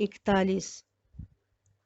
41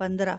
15।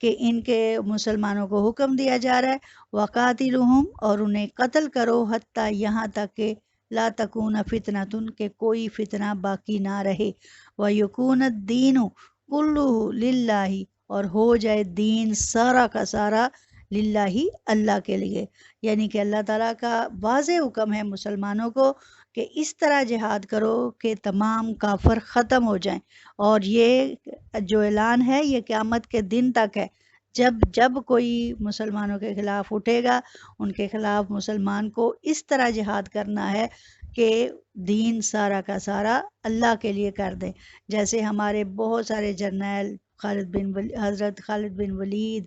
کہ ان کے مسلمانوں کو حکم دیا جا رہا ہے وقاتلہم، اور انہیں قتل کرو حتیٰ یہاں تک کہ لا تکون فتنۃ، کہ کوئی فتنہ باقی نہ رہے، ویکون الدین کلہ للہ، اور ہو جائے دین سارا کا سارا للہ، اللہ کے لیے، یعنی کہ اللہ تعالیٰ کا واضح حکم ہے مسلمانوں کو کہ اس طرح جہاد کرو کہ تمام کافر ختم ہو جائیں، اور یہ جو اعلان ہے یہ قیامت کے دن تک ہے، جب جب کوئی مسلمانوں کے خلاف اٹھے گا ان کے خلاف مسلمان کو اس طرح جہاد کرنا ہے کہ دین سارا کا سارا اللہ کے لیے کر دیں، جیسے ہمارے بہت سارے جرنیل حضرت خالد بن ولید،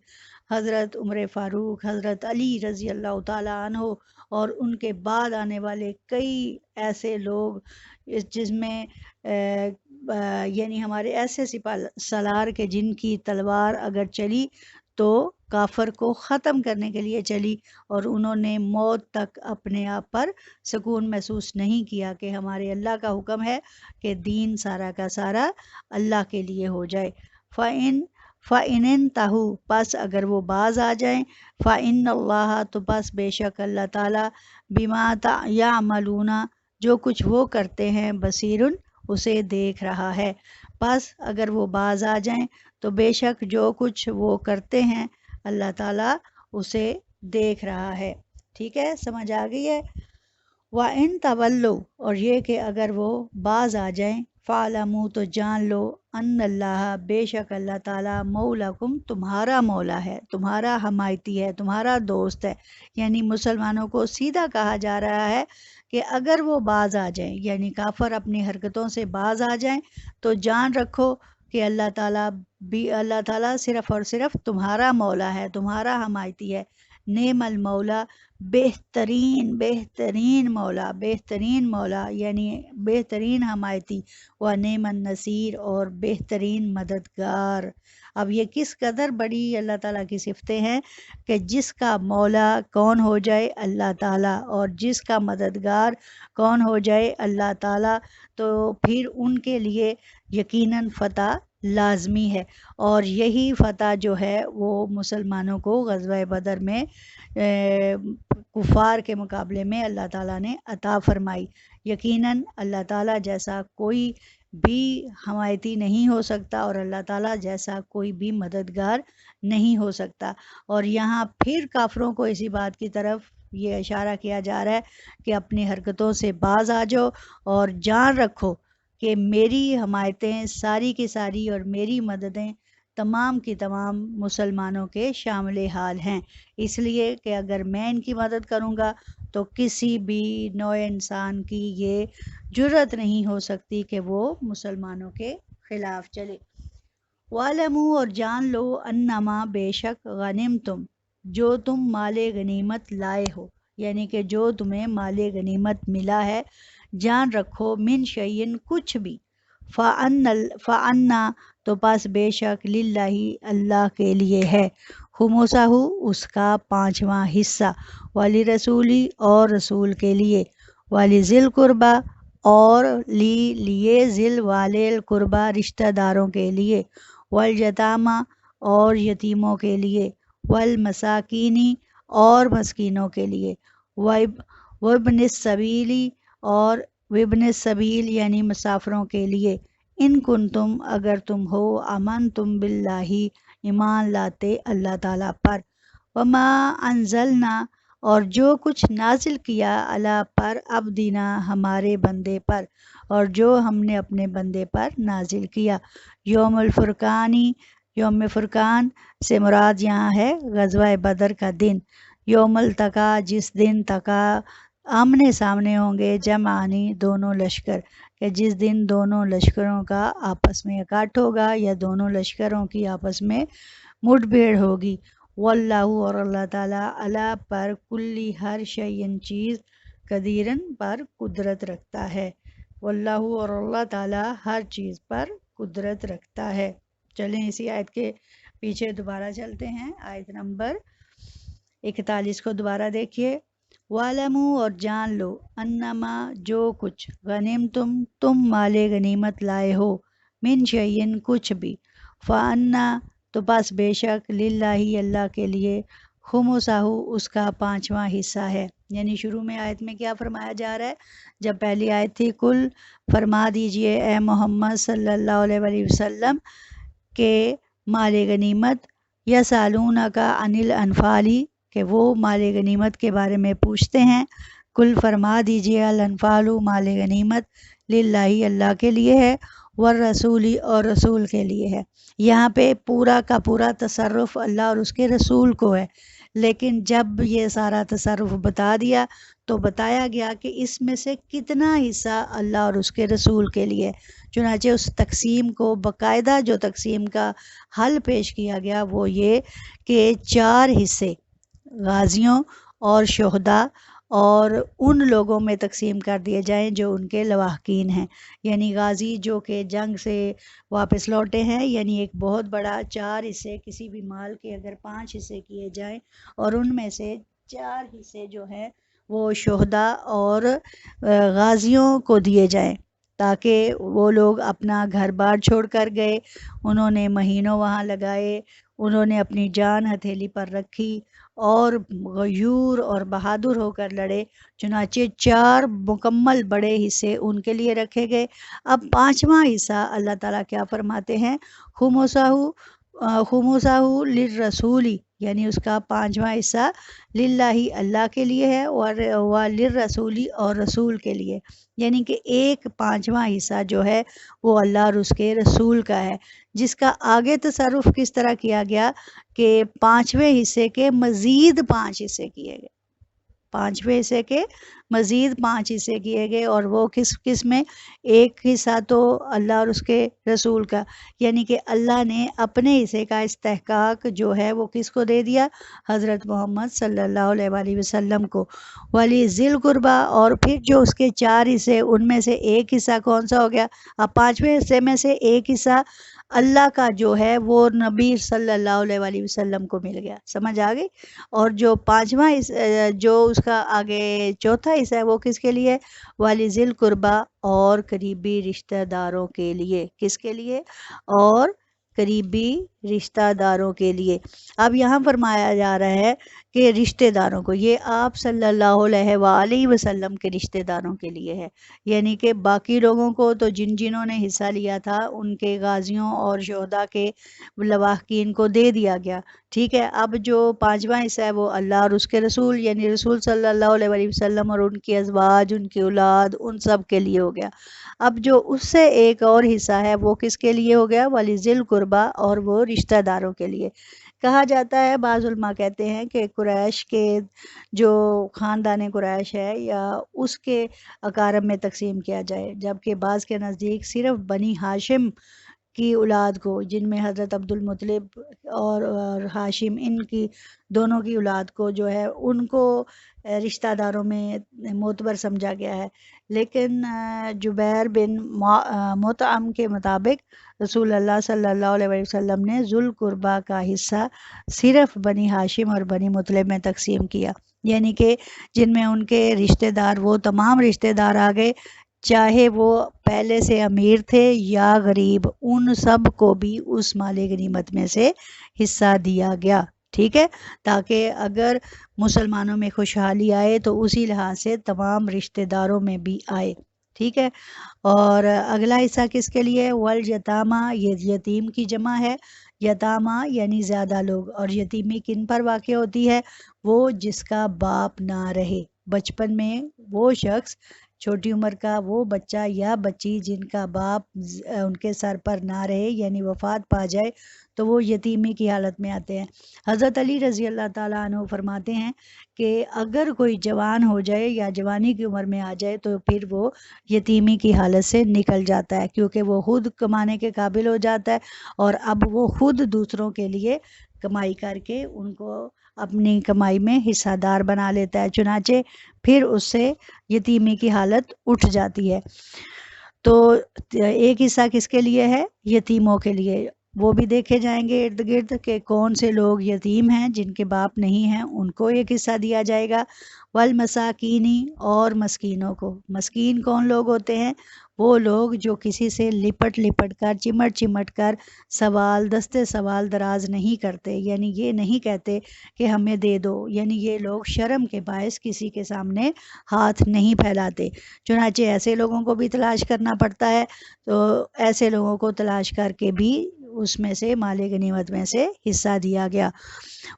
حضرت عمر فاروق، حضرت علی رضی اللہ تعالیٰ عنہ، اور ان کے بعد آنے والے کئی ایسے لوگ جس میں یعنی ہمارے ایسے سپاہ سالار کے جن کی تلوار اگر چلی تو کافر کو ختم کرنے کے لیے چلی، اور انہوں نے موت تک اپنے آپ پر سکون محسوس نہیں کیا کہ ہمارے اللہ کا حکم ہے کہ دین سارا کا سارا اللہ کے لیے ہو جائے۔ فَإِنِ انْتَهُوا، پس اگر وہ باز آ جائیں، فَإِنَّ اللَّهَ، تو پس بے شک اللہ تعالیٰ، بِمَا يَعْمَلُونَ، جو کچھ وہ کرتے ہیں، بصیرٌ، اسے دیکھ رہا ہے۔ پس اگر وہ باز آ جائیں تو بے شک جو کچھ وہ کرتے ہیں اللہ تعالیٰ اسے دیکھ رہا ہے۔ ٹھیک ہے، سمجھ آ گئی ہے؟ وَإِن تَوَلُّوا، اور یہ کہ اگر وہ باز آ جائیں، فَاعْلَمُوا، تو جان لو، ان اللہ، بے شک اللہ تعالیٰ، مولاکم، تمہارا مولا ہے، تمہارا حمایتی ہے، تمہارا دوست ہے، یعنی مسلمانوں کو سیدھا کہا جا رہا ہے کہ اگر وہ باز آ جائیں، یعنی کافر اپنی حرکتوں سے باز آ جائیں، تو جان رکھو کہ اللہ تعالیٰ صرف اور صرف تمہارا مولا ہے، تمہارا حمایتی ہے۔ نعم المولا، بہترین مولا یعنی بہترین حمایتی، و نعم النصیر، اور بہترین مددگار۔ اب یہ کس قدر بڑی اللہ تعالیٰ کی صفتیں ہیں کہ جس کا مولا کون ہو جائے اللہ تعالیٰ، اور جس کا مددگار کون ہو جائے اللہ تعالیٰ، تو پھر ان کے لیے یقیناً فتح لازمی ہے، اور یہی فتح جو ہے وہ مسلمانوں کو غزوہ بدر میں کفار کے مقابلے میں اللہ تعالیٰ نے عطا فرمائی۔ یقیناً اللہ تعالیٰ جیسا کوئی بھی حمایتی نہیں ہو سکتا، اور اللہ تعالیٰ جیسا کوئی بھی مددگار نہیں ہو سکتا۔ اور یہاں پھر کافروں کو اسی بات کی طرف یہ اشارہ کیا جا رہا ہے کہ اپنی حرکتوں سے باز آ جاؤ، اور جان رکھو کہ میری حمایتیں ساری کی ساری اور میری مددیں تمام کی تمام مسلمانوں کے شامل حال ہیں، اس لیے کہ اگر میں ان کی مدد کروں گا تو کسی بھی نوع انسان کی یہ جرت نہیں ہو سکتی کہ وہ مسلمانوں کے خلاف چلے۔ وَعْلَمُوا، اور جان لو، انما، بے شک، غنمتم، جو تم مال غنیمت لائے ہو، یعنی کہ جو تمہیں مال غنیمت ملا ہے، جان رکھو، من شیئن، کچھ بھی، فَأَنَّا، تو پس بے شک، للہ، اللہ کے لیے ہے، خمسہ، اس کا 5واں حصہ، وَلِرَسُولِ، اور رسول کے لیے، وَلِذِی الْقُرْبَى، اور لیے ذل والے القربہ، رشتہ داروں کے لیے، وَالْیَتَامَى، اور یتیموں کے لیے، وَالْمَسَاکِینِ، اور مسکینوں کے لیے، وَابْنِ السَّبِیلِ، اور وابن السبیل، یعنی مسافروں کے لیے، ان کنتم، اگر تم ہو، آمنتم باللہ، ایمان لاتے اللہ تعالیٰ پر، وما انزلنا، اور جو کچھ نازل کیا، علی پر، عبدنا، ہمارے بندے پر، اور جو ہم نے اپنے بندے پر نازل کیا، یوم الفرقانی، یوم فرقان سے مراد یہاں ہے غزوہ بدر کا دن، یوم التقا، جس دن تقا، آمنے سامنے ہوں گے، جمعانی، دونوں لشکر، کہ جس دن دونوں لشکروں کا آپس میں اکٹھ ہوگا، یا دونوں لشکروں کی آپس میں مٹ بھیڑ ہوگی، واللہ، اور اللہ تعالیٰ، علی پر، کلی، ہر شیئن، چیز، قدیرن، پر قدرت رکھتا ہے، واللہ، اور اللہ تعالیٰ ہر چیز پر قدرت رکھتا ہے۔ چلیں اسی آیت کے پیچھے دوبارہ چلتے ہیں، آیت نمبر 41 کو دوبارہ دیکھیے۔ وَعْلَمُوا، اور جان لو، انما، جو کچھ، غنمتم، تم مال غنیمت لائے ہو، من شیئن، کچھ بھی، فَأَنَّا، تو بس بے شک للہ اللہ کے لیے خمسہو اس کا 5واں حصہ ہے. یعنی شروع میں آیت میں کیا فرمایا جا رہا ہے؟ جب پہلی آیت تھی کل فرما دیجئے اے محمد صلی اللہ علیہ وسلم کہ مال غنیمت یا سالونہ کا انل انفالی، کہ وہ مال غنیمت کے بارے میں پوچھتے ہیں. کل فرما دیجئے الانفال مال غنیمت للہ اللہ کے لیے ہے، والرسولی اور رسول کے لیے ہے. یہاں پہ پورا کا پورا تصرف اللہ اور اس کے رسول کو ہے، لیکن جب یہ سارا تصرف بتا دیا تو بتایا گیا کہ اس میں سے کتنا حصہ اللہ اور اس کے رسول کے لیے. چنانچہ اس تقسیم کو باقاعدہ جو تقسیم کا حل پیش کیا گیا وہ یہ کہ 4 حصے غازیوں اور شہداء اور ان لوگوں میں تقسیم کر دیے جائیں جو ان کے لواحقین ہیں. یعنی غازی جو کہ جنگ سے واپس لوٹے ہیں، یعنی ایک بہت بڑا 4 حصے، کسی بھی مال کے اگر 5 حصے کیے جائیں اور ان میں سے 4 حصے جو ہیں وہ شہداء اور غازیوں کو دیے جائیں، تاکہ وہ لوگ اپنا گھر بار چھوڑ کر گئے، انہوں نے مہینوں وہاں لگائے، انہوں نے اپنی جان ہتھیلی پر رکھی اور غیور اور بہادر ہو کر لڑے. چنانچہ 4 مکمل بڑے حصے ان کے لیے رکھے گئے. اب 5واں حصہ اللہ تعالیٰ کیا فرماتے ہیں؟ خمسہو للرسولی، یعنی اس کا 5واں حصہ للہ اللہ کے لیے ہے اور للرسولی اور رسول کے لیے. یعنی کہ 1/5واں حصہ جو ہے وہ اللہ اور اس کے رسول کا ہے، جس کا آگے تصرف کس طرح کیا گیا کہ 5ویں حصے کے مزید 5 حصے کیے گئے، 5ویں حصے کے مزید 5 حصے کیے گئے. اور وہ کس میں؟ ایک حصہ تو اللہ اور اس کے رسول کا، یعنی کہ اللہ نے اپنے حصے کا استحقاق جو ہے وہ کس کو دے دیا؟ حضرت محمد صلی اللہ علیہ وسلم کو. ولی ذی القربہ، اور پھر جو اس کے 4 حصے ان میں سے ایک حصہ کون سا ہو گیا؟ اب 5ویں حصے میں سے ایک حصہ اللہ کا جو ہے وہ نبی صلی اللہ علیہ وسلم کو مل گیا. سمجھ آ گئی؟ اور جو 5واں جو اس کا آگے چوتھا حصہ ہے وہ کس کے لیے؟ والی ذی القربہ، اور قریبی رشتہ داروں کے لیے. کس کے لیے؟ اور قریبی رشتہ داروں کے لیے. اب یہاں فرمایا جا رہا ہے کہ رشتہ داروں کو، یہ آپ صلی اللہ علیہ وآلہ وسلم کے رشتہ داروں کے لیے ہے. یعنی کہ باقی لوگوں کو تو جنہوں نے حصہ لیا تھا ان کے غازیوں اور شہداء کے لواحقین کو دے دیا گیا، ٹھیک ہے. اب جو 5واں حصہ ہے وہ اللہ اور اس کے رسول، یعنی رسول صلی اللہ علیہ وسلم اور ان کی ازواج، ان کی اولاد، ان سب کے لیے ہو گیا. اب جو اس سے ایک اور حصہ ہے وہ کس کے لیے ہو گیا؟ ولی ذی القربہ، اور وہ رشتہ داروں کے لیے. کہا جاتا ہے، بعض علماء کہتے ہیں کہ قریش کے جو خاندان قریش ہے یا اس کے اقارب میں تقسیم کیا جائے، جبکہ بعض کے نزدیک صرف بنی ہاشم کی اولاد کو، جن میں حضرت عبد المطلب اور ہاشم، ان کی دونوں کی اولاد کو جو ہے ان کو رشتہ داروں میں معتبر سمجھا گیا ہے. لیکن جبیر بن مطعم کے مطابق رسول اللہ صلی اللہ علیہ وسلم نے ذو القربہ کا حصہ صرف بنی ہاشم اور بنی مطلب میں تقسیم کیا، یعنی کہ جن میں ان کے رشتہ دار، وہ تمام رشتہ دار آ گئے، چاہے وہ پہلے سے امیر تھے یا غریب، ان سب کو بھی اس مال غنیمت میں سے حصہ دیا گیا، ٹھیک ہے. تاکہ اگر مسلمانوں میں خوشحالی آئے تو اسی لحاظ سے تمام رشتہ داروں میں بھی آئے، ٹھیک ہے. اور اگلا حصہ کس کے لیے؟ والیتامہ، یہ یتیم کی جمع ہے. یتامہ یعنی زیادہ لوگ. اور یتیمی کن پر واقع ہوتی ہے؟ وہ جس کا باپ نہ رہے. بچپن میں وہ شخص، چھوٹی عمر کا وہ بچہ یا بچی جن کا باپ ان کے سر پر نہ رہے، یعنی وفات پا جائے، تو وہ یتیمی کی حالت میں آتے ہیں. حضرت علی رضی اللہ تعالیٰ عنہ فرماتے ہیں کہ اگر کوئی جوان ہو جائے یا جوانی کی عمر میں آ جائے تو پھر وہ یتیمی کی حالت سے نکل جاتا ہے، کیونکہ وہ خود کمانے کے قابل ہو جاتا ہے اور اب وہ خود دوسروں کے لیے کمائی کر کے ان کو اپنی کمائی میں حصہ دار بنا لیتا ہے. چنانچہ پھر اس سے یتیمی کی حالت اٹھ جاتی ہے. تو ایک حصہ کس کے لیے ہے؟ یتیموں کے لیے. وہ بھی دیکھے جائیں گے ارد گرد کہ کون سے لوگ یتیم ہیں جن کے باپ نہیں ہیں، ان کو ایک حصہ دیا جائے گا، والمساکینی اور مسکینوں کو۔ مسکین کون لوگ ہوتے ہیں؟ وہ لوگ جو کسی سے لپٹ لپٹ کر چمٹ چمٹ کر سوال دستے سوال دراز نہیں کرتے، یعنی یہ نہیں کہتے کہ ہمیں دے دو، یعنی یہ لوگ شرم کے باعث کسی کے سامنے ہاتھ نہیں پھیلاتے۔ چنانچہ ایسے لوگوں کو بھی تلاش کرنا پڑتا ہے، تو ایسے لوگوں کو تلاش کر کے بھی اس میں سے مال غنیمت میں سے حصہ دیا گیا۔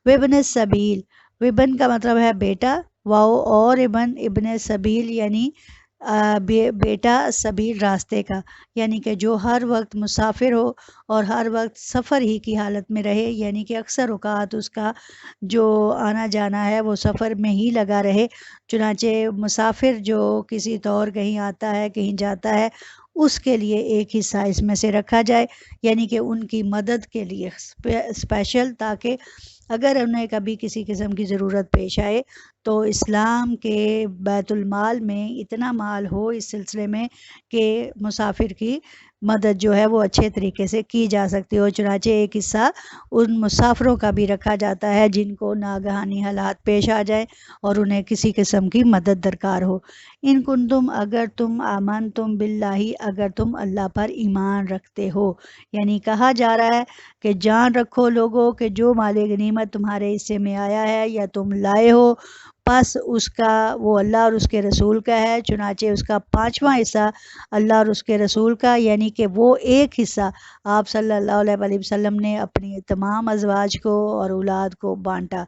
وابن السبیل، وابن کا مطلب ہے بیٹا، واؤ اور ابن سبیل یعنی بیٹا سبیل راستے کا، یعنی کہ جو ہر وقت مسافر ہو اور ہر وقت سفر ہی کی حالت میں رہے، یعنی کہ اکثر اوقات اس کا جو آنا جانا ہے وہ سفر میں ہی لگا رہے۔ چنانچہ مسافر جو کسی طور کہیں آتا ہے کہیں جاتا ہے، اس کے لیے ایک حصہ اس میں سے رکھا جائے، یعنی کہ ان کی مدد کے لیے اسپیشل، تاکہ اگر انہیں کبھی کسی قسم کی ضرورت پیش آئے تو اسلام کے بیت المال میں اتنا مال ہو اس سلسلے میں کہ مسافر کی مدد جو ہے وہ اچھے طریقے سے کی جا سکتی ہو۔ چنانچہ ایک حصہ ان مسافروں کا بھی رکھا جاتا ہے جن کو ناگہانی حالات پیش آ جائیں اور انہیں کسی قسم کی مدد درکار ہو۔ ان کنتم، اگر تم، آمن تم باللہ، اگر تم اللہ پر ایمان رکھتے ہو، یعنی کہا جا رہا ہے کہ جان رکھو لوگوں کہ جو مال غنیمت تمہارے حصے میں آیا ہے یا تم لائے ہو، پس اس کا وہ اللہ اور اس کے رسول کا ہے۔ چنانچہ اس کا 5واں حصہ اللہ اور اس کے رسول کا، یعنی کہ وہ ایک حصہ آپ صلی اللہ علیہ وآلہ وسلم نے اپنی تمام ازواج کو اور اولاد کو بانٹا،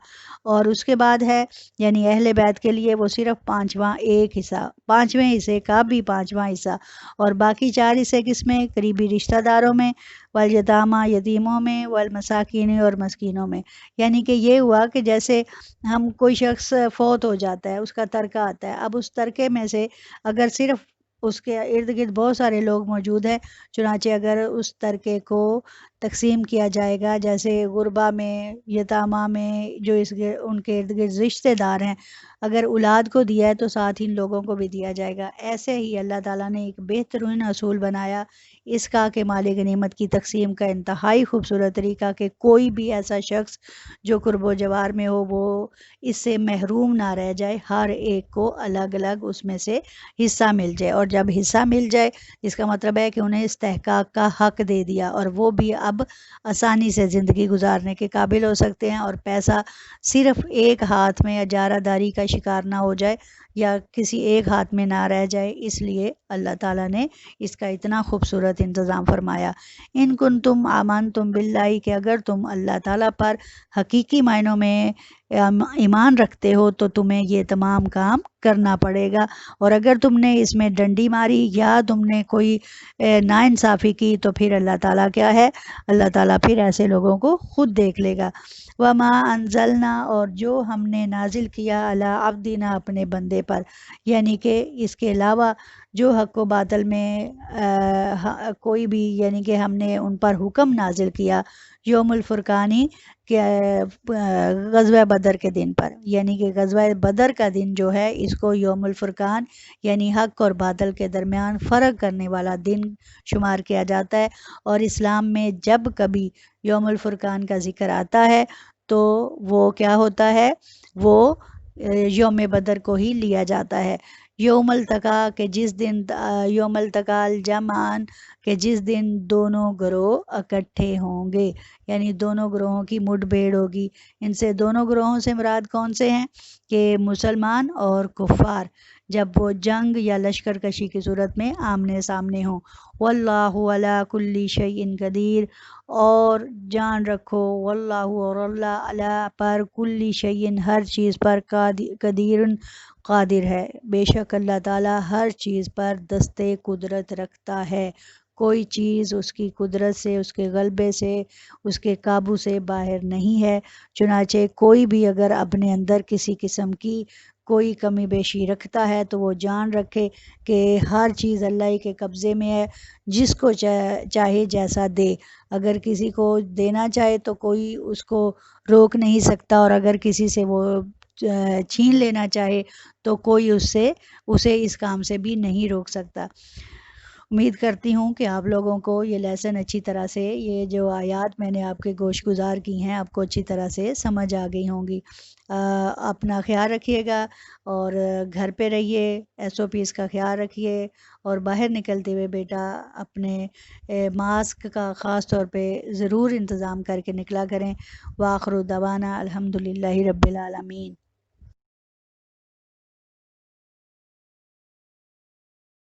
اور اس کے بعد ہے یعنی اہل بیت کے لیے وہ صرف 5واں ایک حصہ، 5ویں حصے کا بھی 5واں حصہ، اور باقی 4 حصے کس میں؟ قریبی رشتہ داروں میں، والیتامہ یتیموں میں، والمساکین اور مسکینوں میں۔ یعنی کہ یہ ہوا کہ جیسے ہم کوئی شخص فوت ہو جاتا ہے، اس کا ترکہ آتا ہے، اب اس ترکے میں سے اگر صرف اس کے ارد گرد بہت سارے لوگ موجود ہیں، چنانچہ اگر اس ترکے کو تقسیم کیا جائے گا، جیسے غربا میں، یتامہ میں، جو ان کے ارد گرد رشتہ دار ہیں، اگر اولاد کو دیا ہے تو ساتھ ان لوگوں کو بھی دیا جائے گا۔ ایسے ہی اللہ تعالیٰ نے ایک بہترین اصول بنایا اس کا کہ مال غنیمت کی تقسیم کا انتہائی خوبصورت طریقہ کہ کوئی بھی ایسا شخص جو قرب و جوار میں ہو وہ اس سے محروم نہ رہ جائے، ہر ایک کو الگ الگ اس میں سے حصہ مل جائے، اور جب حصہ مل جائے اس کا مطلب ہے کہ انہیں استحقاق کا حق دے دیا، اور وہ بھی اب آسانی سے زندگی گزارنے کے قابل ہو سکتے ہیں، اور پیسہ صرف ایک ہاتھ میں اجارہ داری کا شکار نہ ہو جائے یا کسی ایک ہاتھ میں نہ رہ جائے، اس لیے اللہ تعالیٰ نے اس کا اتنا خوبصورت انتظام فرمایا۔ ان کنتم آمنتم باللہ، کہ اگر تم اللہ تعالیٰ پر حقیقی معنوں میں ایمان رکھتے ہو تو تمہیں یہ تمام کام کرنا پڑے گا، اور اگر تم نے اس میں ڈنڈی ماری یا تم نے کوئی ناانصافی کی تو پھر اللہ تعالیٰ کیا ہے؟ اللہ تعالیٰ پھر ایسے لوگوں کو خود دیکھ لے گا۔ وما انزلنا، اور جو ہم نے نازل کیا، علی عبدنا، اپنے بندے پر، یعنی کہ اس کے علاوہ جو حق و باطل میں کوئی بھی، یعنی کہ ہم نے ان پر حکم نازل کیا یوم الفرقانی کہ غزوہ بدر کے دن پر، یعنی کہ غزوہ بدر کا دن جو ہے اس کو یوم الفرقان یعنی حق اور باطل کے درمیان فرق کرنے والا دن شمار کیا جاتا ہے، اور اسلام میں جب کبھی یوم الفرقان کا ذکر آتا ہے تو وہ کیا ہوتا ہے؟ وہ یوم بدر کو ہی لیا جاتا ہے۔ یوم التقا، کہ جس دن یوم التقا الجمعان، کہ جس دن دونوں گروہ اکٹھے ہوں گے، یعنی دونوں گروہوں کی مٹ بھیڑ ہوگی۔ ان سے دونوں گروہوں سے مراد کون سے ہیں؟ کہ مسلمان اور کفار، جب وہ جنگ یا لشکر کشی کی صورت میں آمنے سامنے ہوں۔ واللہ علی کل شیء قدیر، اور جان رکھو واللہ، اور اللہ علی پر کل شیء، ہر چیز پر، قدیر قادر ہے، بے شک اللہ تعالیٰ ہر چیز پر دست قدرت رکھتا ہے، کوئی چیز اس کی قدرت سے، اس کے غلبے سے، اس کے قابو سے باہر نہیں ہے۔ چنانچہ کوئی بھی اگر اپنے اندر کسی قسم کی کوئی کمی بیشی رکھتا ہے تو وہ جان رکھے کہ ہر چیز اللہ کے قبضے میں ہے، جس کو چاہے جیسا دے، اگر کسی کو دینا چاہے تو کوئی اس کو روک نہیں سکتا، اور اگر کسی سے وہ چھین لینا چاہے تو کوئی اسے اس کام سے بھی نہیں روک سکتا۔ امید کرتی ہوں کہ آپ لوگوں کو یہ لیسن اچھی طرح سے، یہ جو آیات میں نے آپ کے گوش گزار کی ہیں، آپ کو اچھی طرح سے سمجھ آ گئی ہوں گی۔ اپنا خیال رکھیے گا اور گھر پہ رہیے، SOPs کا خیال رکھیے، اور باہر نکلتے ہوئے بیٹا اپنے ماسک کا خاص طور پہ ضرور انتظام کر کے نکلا کریں۔ وآخر دعوانا الحمدللہ رب العالمین۔